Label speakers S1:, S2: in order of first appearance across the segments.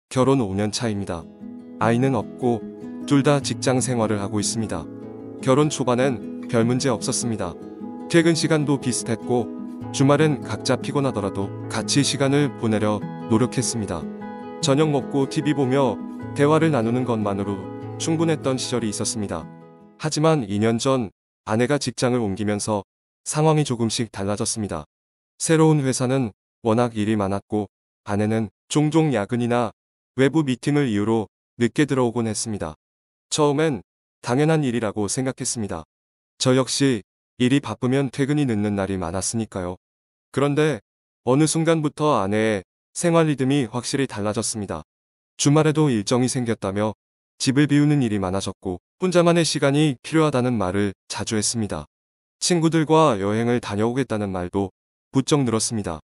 S1: 결혼 5년 차입니다. 아이는 없고 둘 다 직장 생활을 하고 있습니다. 결혼 초반엔 별 문제 없었습니다. 퇴근 시간도 비슷했고 주말엔 각자 피곤하더라도 같이 시간을 보내려 노력했습니다. 저녁 먹고 TV 보며 대화를 나누는 것만으로 충분했던 시절이 있었습니다. 하지만 2년 전 아내가 직장을 옮기면서 상황이 조금씩 달라졌습니다. 새로운 회사는 워낙 일이 많았고 아내는 종종 야근이나 외부 미팅을 이유로 늦게 들어오곤 했습니다. 처음엔 당연한 일이라고 생각했습니다. 저 역시 일이 바쁘면 퇴근이 늦는 날이 많았으니까요. 그런데 어느 순간부터 아내의 생활 리듬이 확실히 달라졌습니다. 주말에도 일정이 생겼다며 집을 비우는 일이 많아졌고 혼자만의 시간이 필요하다는 말을 자주 했습니다. 친구들과 여행을 다녀오겠다는 말도 부쩍 늘었습니다.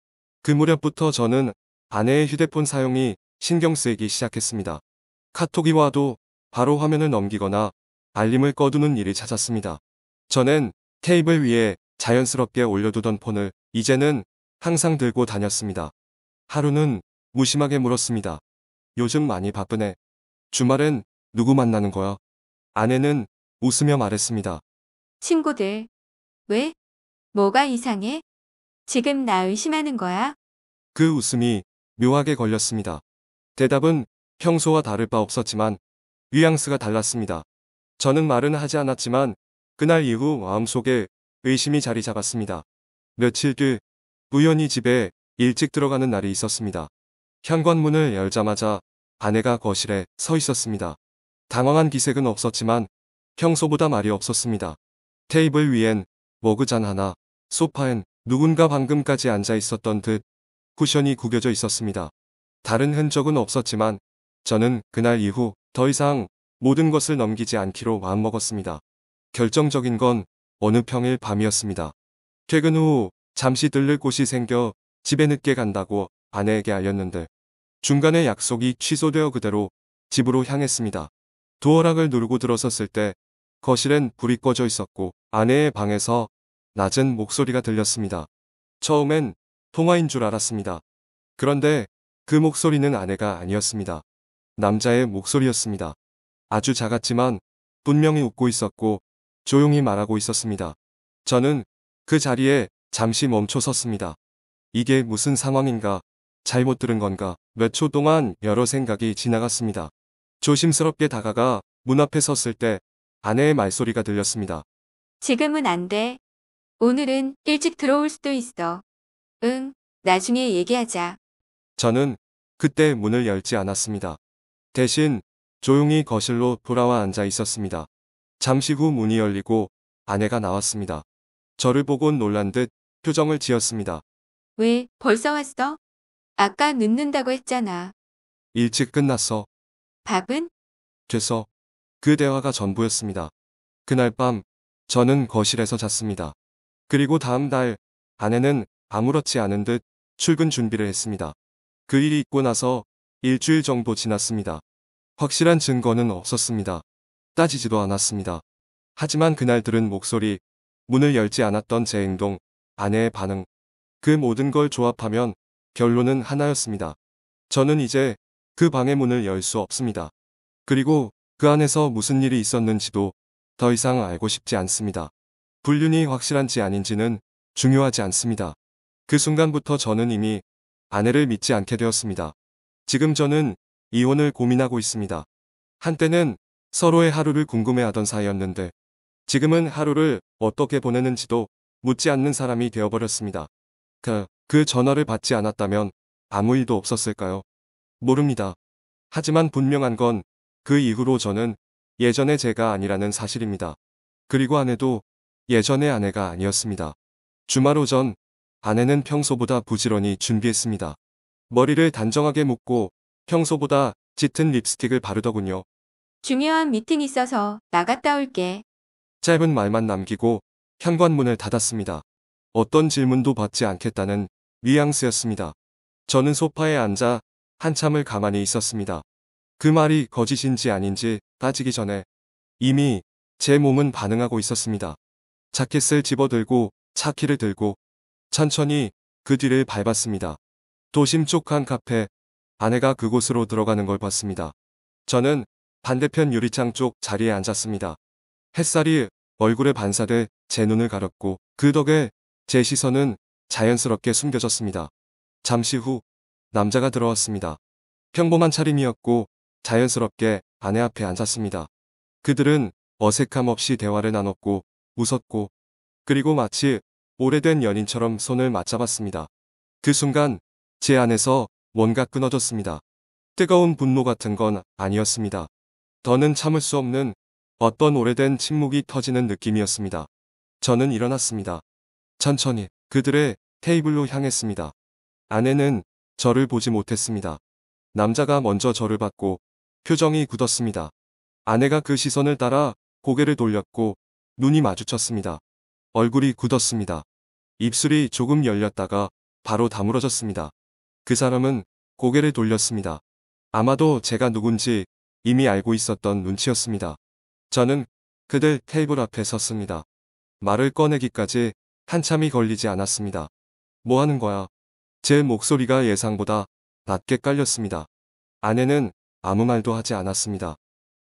S1: 그 무렵부터 저는 아내의 휴대폰 사용이 신경 쓰이기 시작했습니다. 카톡이 와도 바로 화면을 넘기거나 알림을 꺼두는 일이 잦았습니다. 전엔 테이블 위에 자연스럽게 올려두던 폰을 이제는 항상 들고 다녔습니다. 하루는 무심하게 물었습니다. 요즘 많이 바쁘네. 주말엔 누구 만나는 거야? 아내는 웃으며 말했습니다.
S2: 친구들. 왜? 뭐가 이상해? 지금 나 의심하는 거야?
S1: 그 웃음이 묘하게 걸렸습니다. 대답은 평소와 다를 바 없었지만 뉘앙스가 달랐습니다. 저는 말은 하지 않았지만 그날 이후 마음속에 의심이 자리 잡았습니다. 며칠 뒤 우연히 집에 일찍 들어가는 날이 있었습니다. 현관문을 열자마자 아내가 거실에 서 있었습니다. 당황한 기색은 없었지만 평소보다 말이 없었습니다. 테이블 위엔 머그잔 하나, 소파엔 누군가 방금까지 앉아 있었던 듯 쿠션이 구겨져 있었습니다. 다른 흔적은 없었지만 저는 그날 이후 더 이상 모든 것을 넘기지 않기로 마음먹었습니다. 결정적인 건 어느 평일 밤이었습니다. 퇴근 후 잠시 들를 곳이 생겨 집에 늦게 간다고 아내에게 알렸는데 중간에 약속이 취소되어 그대로 집으로 향했습니다. 도어락을 누르고 들어섰을 때 거실엔 불이 꺼져 있었고 아내의 방에서 낮은 목소리가 들렸습니다. 처음엔 통화인 줄 알았습니다. 그런데 그 목소리는 아내가 아니었습니다. 남자의 목소리였습니다. 아주 작았지만 분명히 웃고 있었고 조용히 말하고 있었습니다. 저는 그 자리에 잠시 멈춰 섰습니다. 이게 무슨 상황인가? 잘못 들은 건가? 몇 초 동안 여러 생각이 지나갔습니다. 조심스럽게 다가가 문 앞에 섰을 때 아내의 말소리가 들렸습니다.
S2: 지금은 안 돼. 오늘은 일찍 들어올 수도 있어. 응, 나중에 얘기하자.
S1: 저는 그때 문을 열지 않았습니다. 대신 조용히 거실로 돌아와 앉아 있었습니다. 잠시 후 문이 열리고 아내가 나왔습니다. 저를 보곤 놀란 듯 표정을 지었습니다.
S2: 왜, 벌써 왔어? 아까 늦는다고 했잖아.
S1: 일찍 끝났어.
S2: 밥은?
S1: 돼서. 그 대화가 전부였습니다. 그날 밤 저는 거실에서 잤습니다. 그리고 다음 날 아내는 아무렇지 않은 듯 출근 준비를 했습니다. 그 일이 있고 나서 일주일 정도 지났습니다. 확실한 증거는 없었습니다. 따지지도 않았습니다. 하지만 그날 들은 목소리, 문을 열지 않았던 제 행동, 아내의 반응, 그 모든 걸 조합하면 결론은 하나였습니다. 저는 이제 그 방의 문을 열 수 없습니다. 그리고 그 안에서 무슨 일이 있었는지도 더 이상 알고 싶지 않습니다. 불륜이 확실한지 아닌지는 중요하지 않습니다. 그 순간부터 저는 이미 아내를 믿지 않게 되었습니다. 지금 저는 이혼을 고민하고 있습니다. 한때는 서로의 하루를 궁금해하던 사이였는데 지금은 하루를 어떻게 보내는지도 묻지 않는 사람이 되어버렸습니다. 그 전화를 받지 않았다면 아무 일도 없었을까요? 모릅니다. 하지만 분명한 건 그 이후로 저는 예전의 제가 아니라는 사실입니다. 그리고 아내도 예전의 아내가 아니었습니다. 주말 오전 아내는 평소보다 부지런히 준비했습니다. 머리를 단정하게 묶고 평소보다 짙은 립스틱을 바르더군요.
S2: 중요한 미팅 있어서 나갔다 올게.
S1: 짧은 말만 남기고 현관문을 닫았습니다. 어떤 질문도 받지 않겠다는 뉘앙스였습니다. 저는 소파에 앉아 한참을 가만히 있었습니다. 그 말이 거짓인지 아닌지 따지기 전에 이미 제 몸은 반응하고 있었습니다. 자켓을 집어들고 차키를 들고 천천히 그 뒤를 밟았습니다. 도심 쪽 한 카페, 아내가 그곳으로 들어가는 걸 봤습니다. 저는 반대편 유리창 쪽 자리에 앉았습니다. 햇살이 얼굴에 반사돼 제 눈을 가렸고 그 덕에 제 시선은 자연스럽게 숨겨졌습니다. 잠시 후 남자가 들어왔습니다. 평범한 차림이었고 자연스럽게 아내 앞에 앉았습니다. 그들은 어색함 없이 대화를 나눴고 웃었고 그리고 마치 오래된 연인처럼 손을 맞잡았습니다. 그 순간 제 안에서 뭔가 끊어졌습니다. 뜨거운 분노 같은 건 아니었습니다. 더는 참을 수 없는 어떤 오래된 침묵이 터지는 느낌이었습니다. 저는 일어났습니다. 천천히 그들의 테이블로 향했습니다. 아내는 저를 보지 못했습니다. 남자가 먼저 저를 봤고 표정이 굳었습니다. 아내가 그 시선을 따라 고개를 돌렸고 눈이 마주쳤습니다. 얼굴이 굳었습니다. 입술이 조금 열렸다가 바로 다물어졌습니다. 그 사람은 고개를 돌렸습니다. 아마도 제가 누군지 이미 알고 있었던 눈치였습니다. 저는 그들 테이블 앞에 섰습니다. 말을 꺼내기까지 한참이 걸리지 않았습니다. 뭐 하는 거야? 제 목소리가 예상보다 낮게 깔렸습니다. 아내는 아무 말도 하지 않았습니다.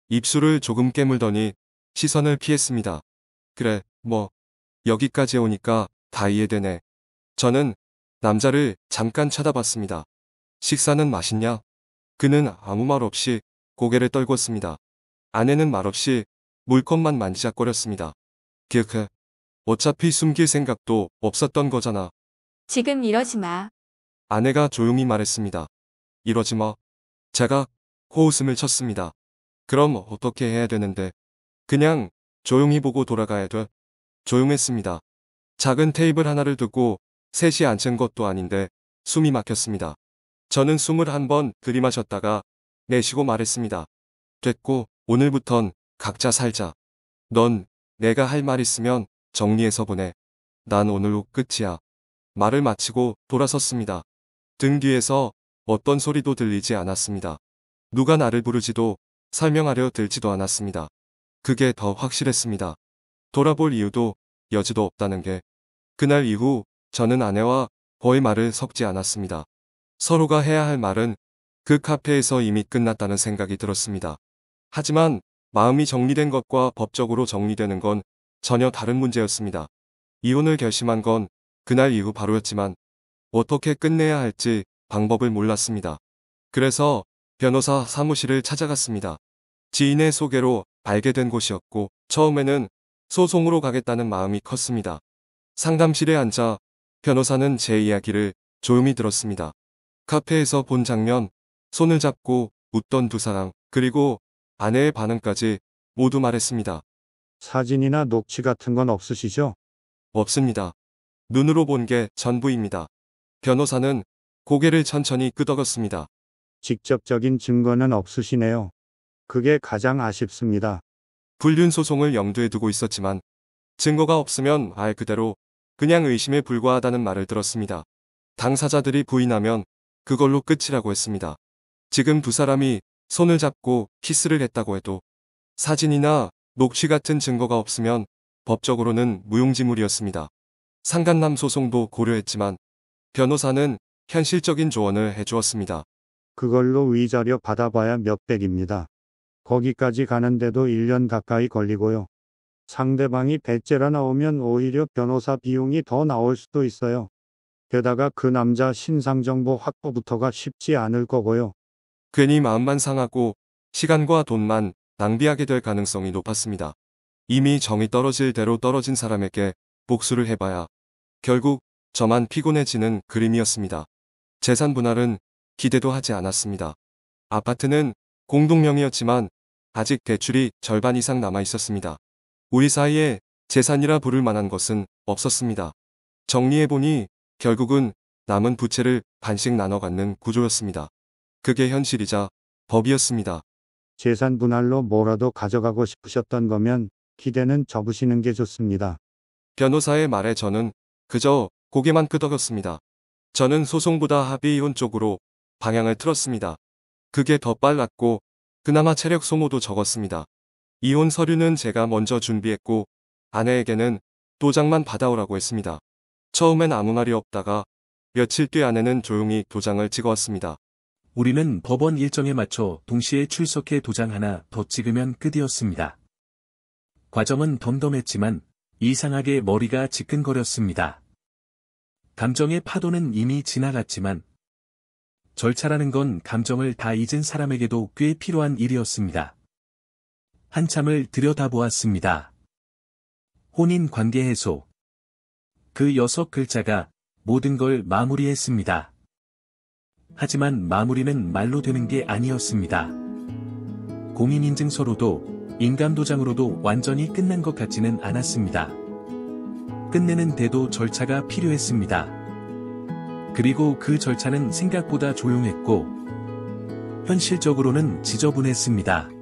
S1: 입술을 조금 깨물더니 시선을 피했습니다. 그래, 뭐, 여기까지 오니까 다 이해되네. 저는 남자를 잠깐 쳐다봤습니다. 식사는 맛있냐? 그는 아무 말 없이 고개를 떨궜습니다. 아내는 말없이 물컵만 만지작거렸습니다. 기억해. 어차피 숨길 생각도 없었던 거잖아.
S2: 지금 이러지 마.
S1: 아내가 조용히 말했습니다. 이러지 마. 제가 코웃음을 쳤습니다. 그럼 어떻게 해야 되는데? 그냥 조용히 보고 돌아가야 돼. 조용했습니다. 작은 테이블 하나를 두고 셋이 앉은 것도 아닌데 숨이 막혔습니다. 저는 숨을 한 번 들이마셨다가 내쉬고 말했습니다. 됐고, 오늘부턴 각자 살자. 넌 내가 할 말 있으면 정리해서 보내. 난 오늘로 끝이야. 말을 마치고 돌아섰습니다. 등 뒤에서 어떤 소리도 들리지 않았습니다. 누가 나를 부르지도 설명하려 들지도 않았습니다. 그게 더 확실했습니다. 돌아볼 이유도 여지도 없다는 게. 그날 이후 저는 아내와 거의 말을 섞지 않았습니다. 서로가 해야 할 말은 그 카페에서 이미 끝났다는 생각이 들었습니다. 하지만 마음이 정리된 것과 법적으로 정리되는 건 전혀 다른 문제였습니다. 이혼을 결심한 건 그날 이후 바로였지만 어떻게 끝내야 할지 방법을 몰랐습니다. 그래서 변호사 사무실을 찾아갔습니다. 지인의 소개로 알게 된 곳이었고 처음에는 소송으로 가겠다는 마음이 컸습니다. 상담실에 앉아 변호사는 제 이야기를 조용히 들었습니다. 카페에서 본 장면, 손을 잡고 웃던 두 사람, 그리고 아내의 반응까지 모두 말했습니다.
S3: 사진이나 녹취 같은 건 없으시죠?
S1: 없습니다. 눈으로 본 게 전부입니다. 변호사는 고개를 천천히 끄덕였습니다.
S3: 직접적인 증거는 없으시네요. 그게 가장 아쉽습니다.
S1: 불륜 소송을 염두에 두고 있었지만 증거가 없으면 말 그대로 그냥 의심에 불과하다는 말을 들었습니다. 당사자들이 부인하면 그걸로 끝이라고 했습니다. 지금 두 사람이 손을 잡고 키스를 했다고 해도 사진이나 녹취 같은 증거가 없으면 법적으로는 무용지물이었습니다. 상간남 소송도 고려했지만 변호사는 현실적인 조언을 해주었습니다.
S3: 그걸로 위자료 받아봐야 몇백입니다. 거기까지 가는데도 1년 가까이 걸리고요. 상대방이 배째라 나오면 오히려 변호사 비용이 더 나올 수도 있어요. 게다가 그 남자 신상정보 확보부터가 쉽지 않을 거고요.
S1: 괜히 마음만 상하고 시간과 돈만 낭비하게 될 가능성이 높았습니다. 이미 정이 떨어질 대로 떨어진 사람에게 복수를 해봐야 결국 저만 피곤해지는 그림이었습니다. 재산 분할은 기대도 하지 않았습니다. 아파트는 공동명의였지만 아직 대출이 절반 이상 남아 있었습니다. 우리 사이에 재산이라 부를 만한 것은 없었습니다. 정리해보니 결국은 남은 부채를 반씩 나눠 갖는 구조였습니다. 그게 현실이자 법이었습니다.
S3: 재산 분할로 뭐라도 가져가고 싶으셨던 거면 기대는 접으시는 게 좋습니다.
S1: 변호사의 말에 저는 그저 고개만 끄덕였습니다. 저는 소송보다 합의이혼 쪽으로 방향을 틀었습니다. 그게 더 빨랐고 그나마 체력 소모도 적었습니다. 이혼 서류는 제가 먼저 준비했고 아내에게는 도장만 받아오라고 했습니다. 처음엔 아무 말이 없다가 며칠 뒤 아내는 조용히 도장을 찍어왔습니다.
S4: 우리는 법원 일정에 맞춰 동시에 출석해 도장 하나 더 찍으면 끝이었습니다. 과정은 덤덤했지만 이상하게 머리가 지끈거렸습니다. 감정의 파도는 이미 지나갔지만 절차라는 건 감정을 다 잊은 사람에게도 꽤 필요한 일이었습니다. 한참을 들여다보았습니다. 혼인관계 해소. 그 6글자가 모든 걸 마무리했습니다. 하지만 마무리는 말로 되는 게 아니었습니다. 공인인증서로도 인감도장으로도 완전히 끝난 것 같지는 않았습니다. 끝내는 데도 절차가 필요했습니다. 그리고 그 절차는 생각보다 조용했고 현실적으로는 지저분했습니다.